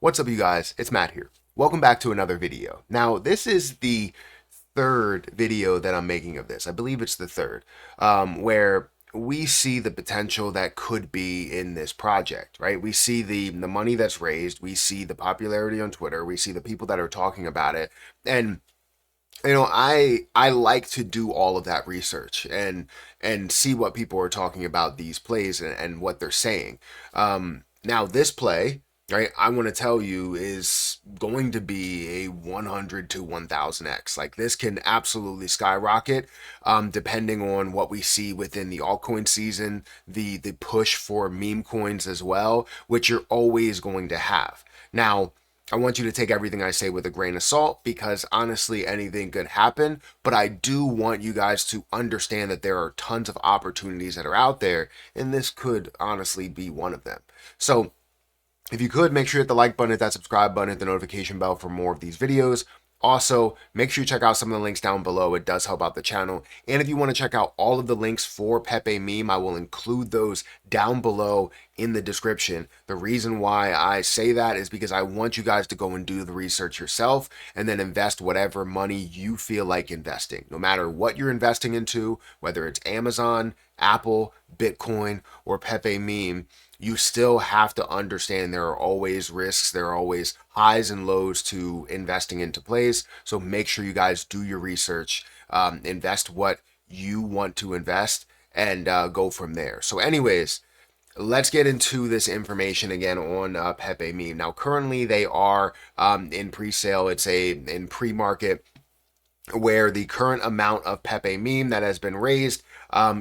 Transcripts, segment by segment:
What's up, you guys? It's Matt here. Welcome back to another video. Now, this is the third video that I'm making of this. I believe it's the third, where we see the potential that could be in this project, right? We see the money that's raised, we see the popularity on Twitter, we see the people that are talking about it, and I like to do all of that research and see what people are talking about these plays and what they're saying. Now this play, right, I want to tell you is going to be a 100 to 1000x. Like, this can absolutely skyrocket, depending on what we see within the altcoin season, the push for meme coins as well, which you're always going to have. Now, I want you to take everything I say with a grain of salt, because honestly, anything could happen. But I do want you guys to understand that there are tons of opportunities that are out there, and this could honestly be one of them. So if you could, make sure you hit the like button, hit that subscribe button, hit the notification bell for more of these videos. Also, make sure you check out some of the links down below. It does help out the channel. And if you want to check out all of the links for Pepe Meme, I will include those down below in the description. The reason why I say that is because I want you guys to go and do the research yourself and then invest whatever money you feel like investing. No matter what you're investing into, whether it's Amazon, Apple, Bitcoin, or Pepe Meme, you still have to understand there are always risks. There are always highs and lows to investing into plays. So make sure you guys do your research, invest what you want to invest, and go from there. So anyways, let's get into this information again on Pepe Meme. Now, currently they are in pre-sale. It's in pre-market, where the current amount of Pepe Meme that has been raised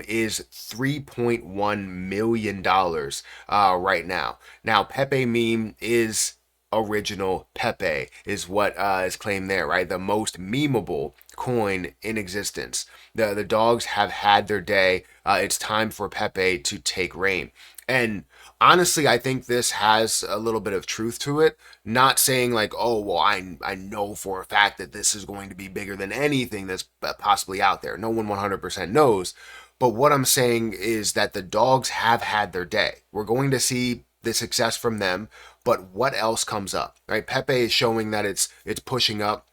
is $3.1 million right now. Now, Pepe Meme is original Pepe, is what is claimed there, right? The most memeable coin in existence. The dogs have had their day. It's time for Pepe to take reign. And honestly, I think this has a little bit of truth to it. Not saying like, oh, well, I know for a fact that this is going to be bigger than anything that's possibly out there. No one 100% knows. But what I'm saying is that the dogs have had their day. We're going to see the success from them, but what else comes up, right? Pepe is showing that it's pushing up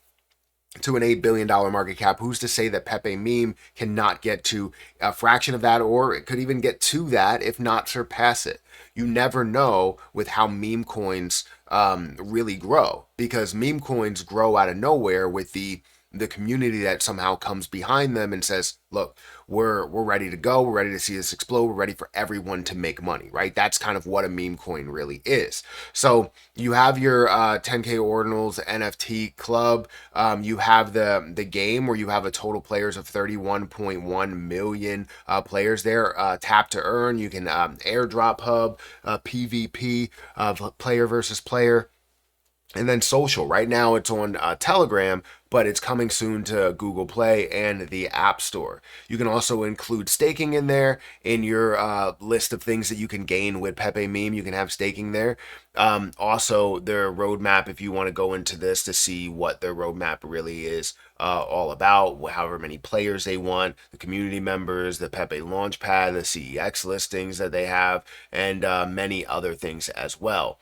to an $8 billion market cap. Who's to say that Pepe Meme cannot get to a fraction of that, or it could even get to that, if not surpass it? You never know with how meme coins really grow, because meme coins grow out of nowhere with the community that somehow comes behind them and says, look, we're ready to go, we're ready to see this explode, we're ready for everyone to make money, right? That's kind of what a meme coin really is. So you have your 10k ordinals NFT club, you have the game where you have a total players of 31.1 million players there. Tap to earn, you can airdrop hub, PvP, player versus player. And then social, right now it's on Telegram, but it's coming soon to Google Play and the App Store. You can also include staking in there in your list of things that you can gain with Pepe Meme. You can have staking there. Also, their roadmap, if you want to go into this to see what their roadmap really is all about, however many players they want, the community members, the Pepe Launchpad, the CEX listings that they have, and many other things as well.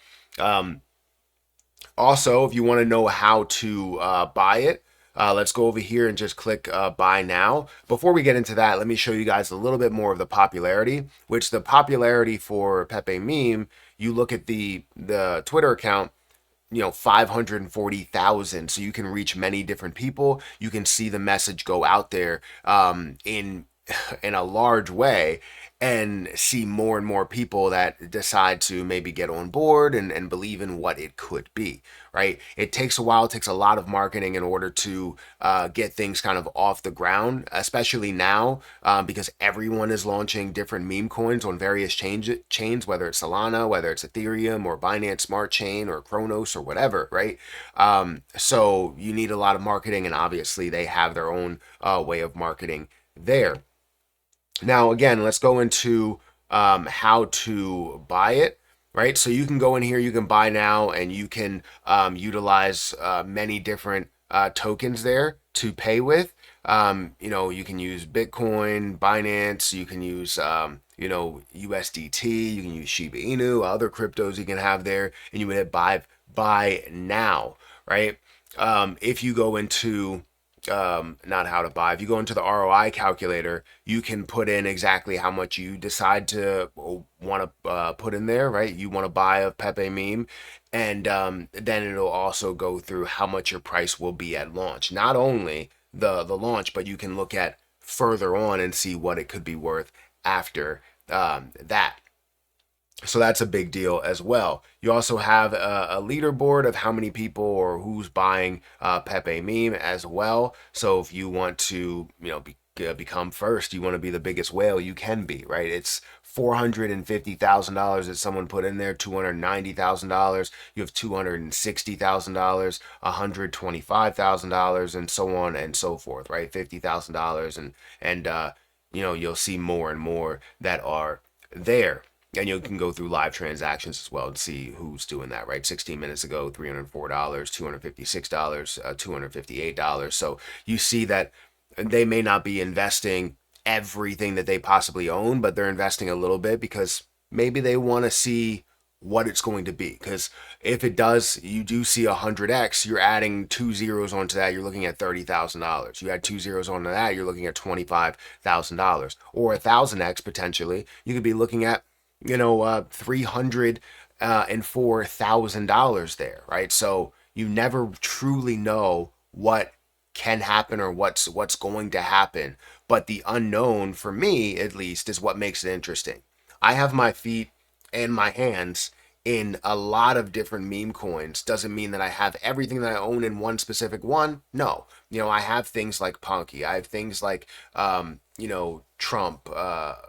Also, if you want to know how to buy it, let's go over here and just click buy now. Before we get into that, let me show you guys a little bit more of the popularity, which the popularity for Pepe Meme, you look at the Twitter account, 540,000. So you can reach many different people. You can see the message go out there in a large way, and see more and more people that decide to maybe get on board and believe in what it could be, right? It takes a while, it takes a lot of marketing in order to get things kind of off the ground, especially now, because everyone is launching different meme coins on various chains, whether it's Solana, whether it's Ethereum or Binance Smart Chain or Kronos or whatever, right? So you need a lot of marketing, and obviously they have their own way of marketing there. Now, again, let's go into how to buy it, right? So you can go in here, you can buy now, and you can utilize many different tokens there to pay with. You can use Bitcoin, Binance, you can use, USDT, you can use Shiba Inu, other cryptos you can have there, and you would hit buy now, right? If you go into not how to buy. If you go into the ROI calculator, you can put in exactly how much you decide to want to put in there, right? You want to buy a Pepe meme, and then it'll also go through how much your price will be at launch. Not only the launch, but you can look at further on and see what it could be worth after that. So that's a big deal as well. You also have a leaderboard of how many people or who's buying Pepe meme as well. So if you want to, become first, you want to be the biggest whale, you can be, right? It's $450,000 that someone put in there, $290,000. You have $260,000, $125,000, and so on and so forth, right? $50,000, and you'll see more and more that are there. And you can go through live transactions as well and see who's doing that, right? 16 minutes ago, $304, $256, $258. So you see that they may not be investing everything that they possibly own, but they're investing a little bit because maybe they want to see what it's going to be. Because if it does, you do see 100x, you're adding 2 zeros onto that, you're looking at $30,000. You add 2 zeros onto that, you're looking at $25,000. Or 1,000x potentially, you could be looking at $304,000 there, right? So you never truly know what can happen or what's going to happen. But the unknown, for me at least, is what makes it interesting. I have my feet and my hands in a lot of different meme coins. Doesn't mean that I have everything that I own in one specific one. No, I have things like Punky. I have things like Trump,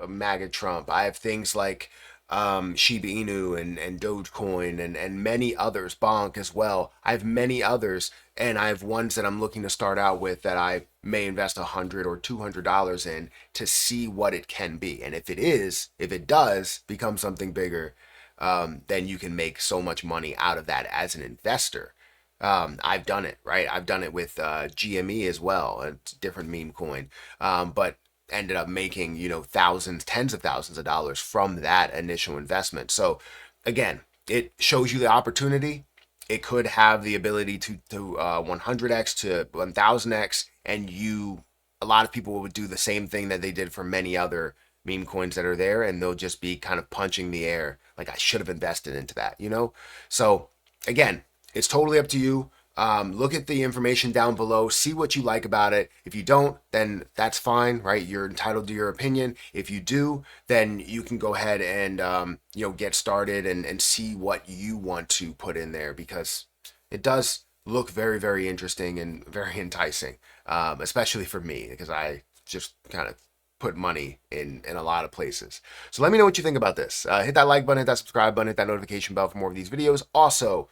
MAGA Trump. I have things like Shiba Inu and Dogecoin and many others, Bonk as well. I have many others, and I have ones that I'm looking to start out with that I may invest $100 or $200 in to see what it can be. And if it does become something bigger, then you can make so much money out of that as an investor. I've done it, right? I've done it with GME as well, a different meme coin, but ended up making thousands, tens of thousands of dollars from that initial investment. So again, it shows you the opportunity. It could have the ability to 100x to 1000x, and a lot of people would do the same thing that they did for many other meme coins that are there, and they'll just be kind of punching the air like, I should have invested into that. So again, it's totally up to you. Look at the information down below, see what you like about it. If you don't, then that's fine, right? You're entitled to your opinion. If you do, then you can go ahead and get started and see what you want to put in there, because it does look very, very interesting and very enticing, especially for me, because I just kind of put money in a lot of places. So let me know what you think about this. Hit that like button, hit that subscribe button, hit that notification bell for more of these videos. Also,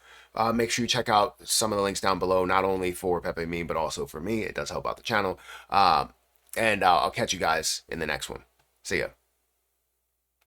make sure you check out some of the links down below, not only for Pepe Meme, but also for me. It does help out the channel. And I'll catch you guys in the next one. See ya.